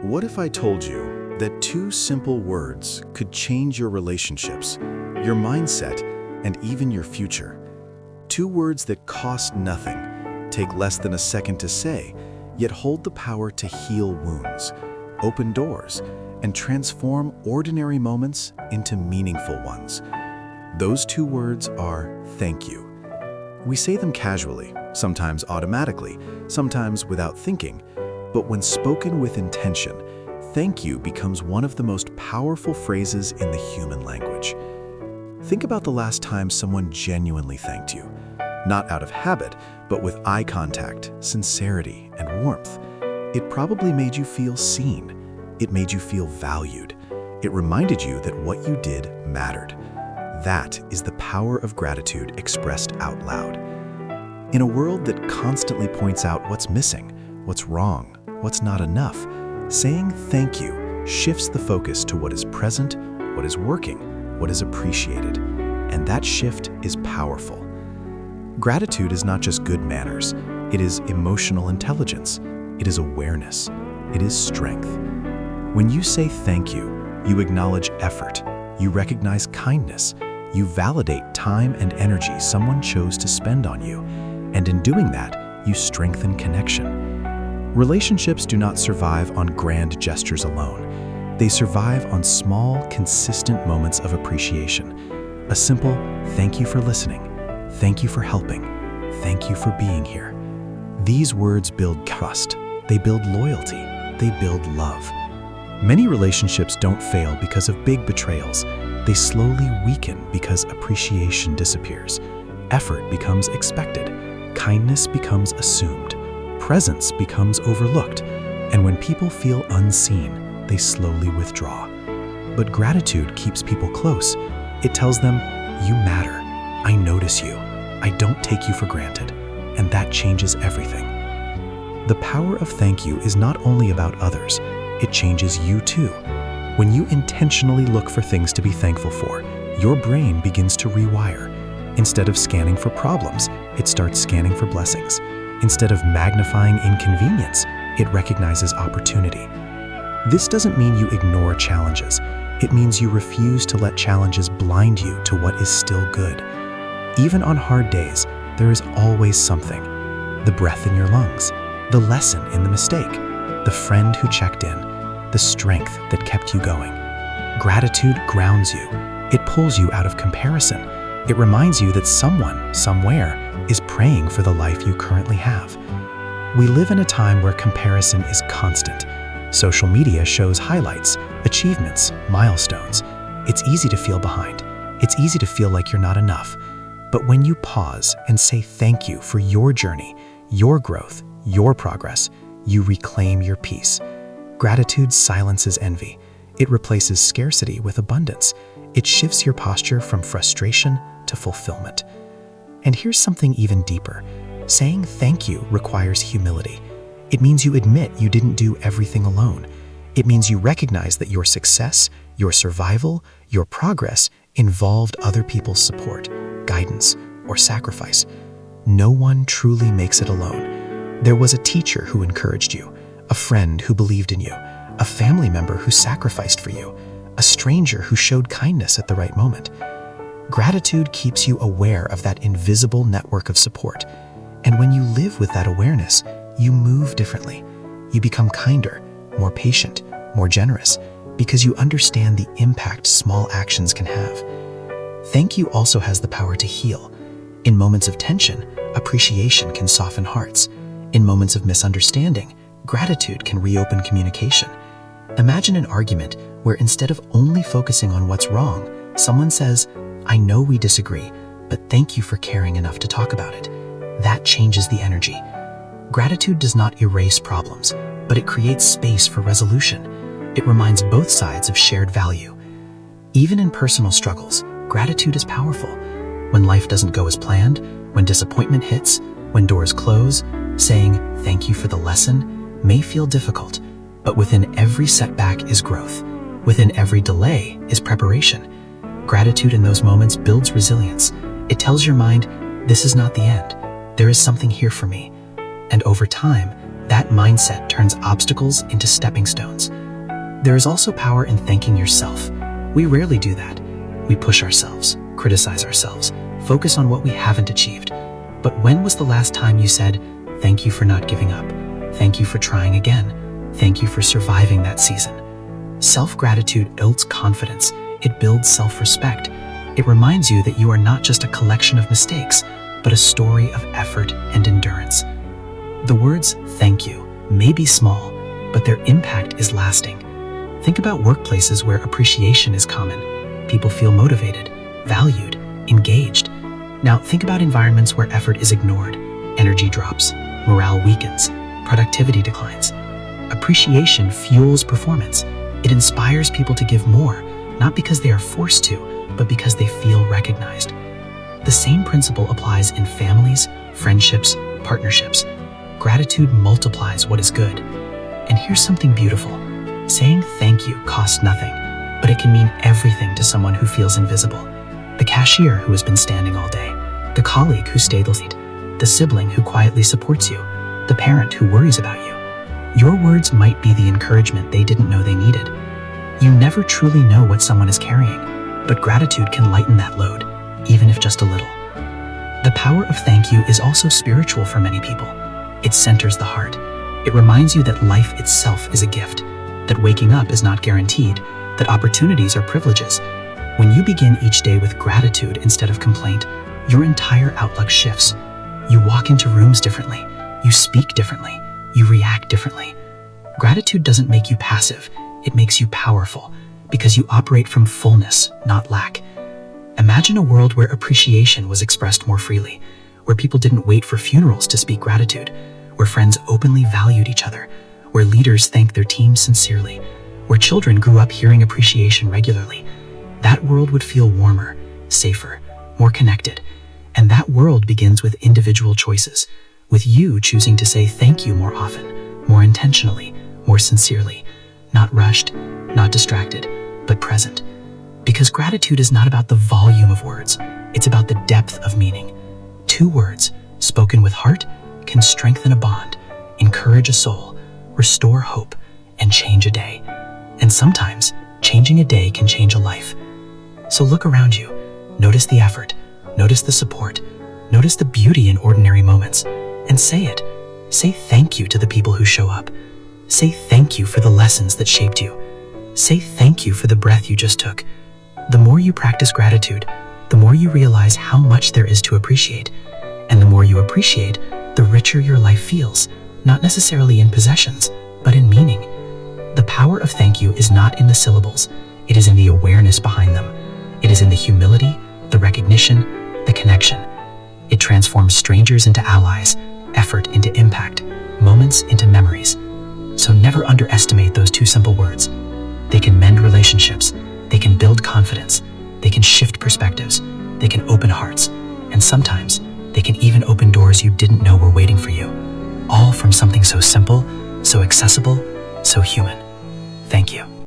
What if I told you that two simple words could change your relationships, your mindset, and even your future? Two words that cost nothing, take less than a second to say, yet hold the power to heal wounds, open doors, and transform ordinary moments into meaningful ones. Those two words are thank you. We say them casually, sometimes automatically, sometimes without thinking, but when spoken with intention, thank you becomes one of the most powerful phrases in the human language. Think about the last time someone genuinely thanked you, not out of habit, but with eye contact, sincerity, and warmth. It probably made you feel seen. It made you feel valued. It reminded you that what you did mattered. That is the power of gratitude expressed out loud. In a world that constantly points out what's missing, what's wrong, what's not enough, saying thank you shifts the focus to what is present, what is working, what is appreciated. And that shift is powerful. Gratitude is not just good manners. It is emotional intelligence. It is awareness. It is strength. When you say thank you, you acknowledge effort. You recognize kindness. You validate time and energy someone chose to spend on you. And in doing that, you strengthen connection. Relationships do not survive on grand gestures alone. They survive on small, consistent moments of appreciation. A simple thank you for listening, thank you for helping, thank you for being here. These words build trust, they build loyalty, they build love. Many relationships don't fail because of big betrayals. They slowly weaken because appreciation disappears. Effort becomes expected. Kindness becomes assumed. Presence becomes overlooked. And when people feel unseen, they slowly withdraw. But gratitude keeps people close. It tells them, you matter. I notice you. I don't take you for granted. And that changes everything. The power of thank you is not only about others, it changes you too. When you intentionally look for things to be thankful for, your brain begins to rewire. Instead of scanning for problems, it starts scanning for blessings. Instead of magnifying inconvenience, it recognizes opportunity. This doesn't mean you ignore challenges. It means you refuse to let challenges blind you to what is still good. Even on hard days, there is always something. The breath in your lungs, the lesson in the mistake, the friend who checked in, the strength that kept you going. Gratitude grounds you. It pulls you out of comparison. It reminds you that someone, somewhere, is praying for the life you currently have. We live in a time where comparison is constant. Social media shows highlights, achievements, milestones. It's easy to feel behind. It's easy to feel like you're not enough. But when you pause and say thank you for your journey, your growth, your progress, you reclaim your peace. Gratitude silences envy. It replaces scarcity with abundance. It shifts your posture from frustration to fulfillment. And here's something even deeper. Saying thank you requires humility. It means you admit you didn't do everything alone. It means you recognize that your success, your survival, your progress involved other people's support, guidance, or sacrifice. No one truly makes it alone. There was a teacher who encouraged you, a friend who believed in you, a family member who sacrificed for you, a stranger who showed kindness at the right moment. Gratitude keeps you aware of that invisible network of support. And when you live with that awareness, you move differently. You become kinder, more patient, more generous, because you understand the impact small actions can have. Thank you also has the power to heal. In moments of tension, appreciation can soften hearts. In moments of misunderstanding, gratitude can reopen communication. Imagine an argument where instead of only focusing on what's wrong, someone says, I know we disagree, but thank you for caring enough to talk about it. That changes the energy. Gratitude does not erase problems, but it creates space for resolution. It reminds both sides of shared value. Even in personal struggles, gratitude is powerful. When life doesn't go as planned, when disappointment hits, when doors close, saying thank you for the lesson may feel difficult, but within every setback is growth. Within every delay is preparation. Gratitude in those moments builds resilience. It tells your mind, this is not the end. There is something here for me. And over time, That mindset turns obstacles into stepping stones. There is also power in thanking yourself. We rarely do that. We push ourselves, criticize ourselves, focus on what we haven't achieved. But when was the last time you said, "Thank you for not giving up. Thank you for trying again. Thank you for surviving that season"? Self-gratitude builds confidence. It builds self-respect. It reminds you that you are not just a collection of mistakes, but a story of effort and endurance. The words "thank you" may be small, but their impact is lasting. Think about workplaces where appreciation is common. People feel motivated, valued, engaged. Now think about environments where effort is ignored. Energy drops, morale weakens, productivity declines. Appreciation fuels performance. It inspires people to give more, not because they are forced to, but because they feel recognized. The same principle applies in families, friendships, partnerships. Gratitude multiplies what is good. And here's something beautiful. Saying thank you costs nothing, but it can mean everything to someone who feels invisible. The cashier who has been standing all day, the colleague who stayed late, the sibling who quietly supports you, the parent who worries about you. Your words might be the encouragement they didn't know they needed. You never truly know what someone is carrying, but gratitude can lighten that load, even if just a little. The power of thank you is also spiritual for many people. It centers the heart. It reminds you that life itself is a gift, that waking up is not guaranteed, that opportunities are privileges. When you begin each day with gratitude instead of complaint, your entire outlook shifts. You walk into rooms differently, you speak differently, you react differently. Gratitude doesn't make you passive, it makes you powerful, because you operate from fullness, not lack. Imagine a world where appreciation was expressed more freely, where people didn't wait for funerals to speak gratitude, where friends openly valued each other, where leaders thanked their teams sincerely, where children grew up hearing appreciation regularly. That world would feel warmer, safer, more connected. And that world begins with individual choices, with you choosing to say thank you more often, more intentionally, more sincerely, not rushed, not distracted, but present. Because gratitude is not about the volume of words, it's about the depth of meaning. 2 words, spoken with heart, can strengthen a bond, encourage a soul, restore hope, and change a day. And sometimes, changing a day can change a life. So look around you, notice the effort, notice the support, notice the beauty in ordinary moments, and say it. Say thank you to the people who show up. Say thank you for the lessons that shaped you. Say thank you for the breath you just took. The more you practice gratitude, the more you realize how much there is to appreciate. And the more you appreciate, the richer your life feels, not necessarily in possessions, but in meaning. The power of thank you is not in the syllables, it is in the awareness behind them. It is in the humility, the recognition, the connection. It transforms strangers into allies, effort into impact, moments into memories. So never underestimate those 2 simple words. They can mend relationships, they can build confidence, they can shift perspectives, they can open hearts, and sometimes they can even open doors you didn't know were waiting for you. All from something so simple, so accessible, so human. Thank you.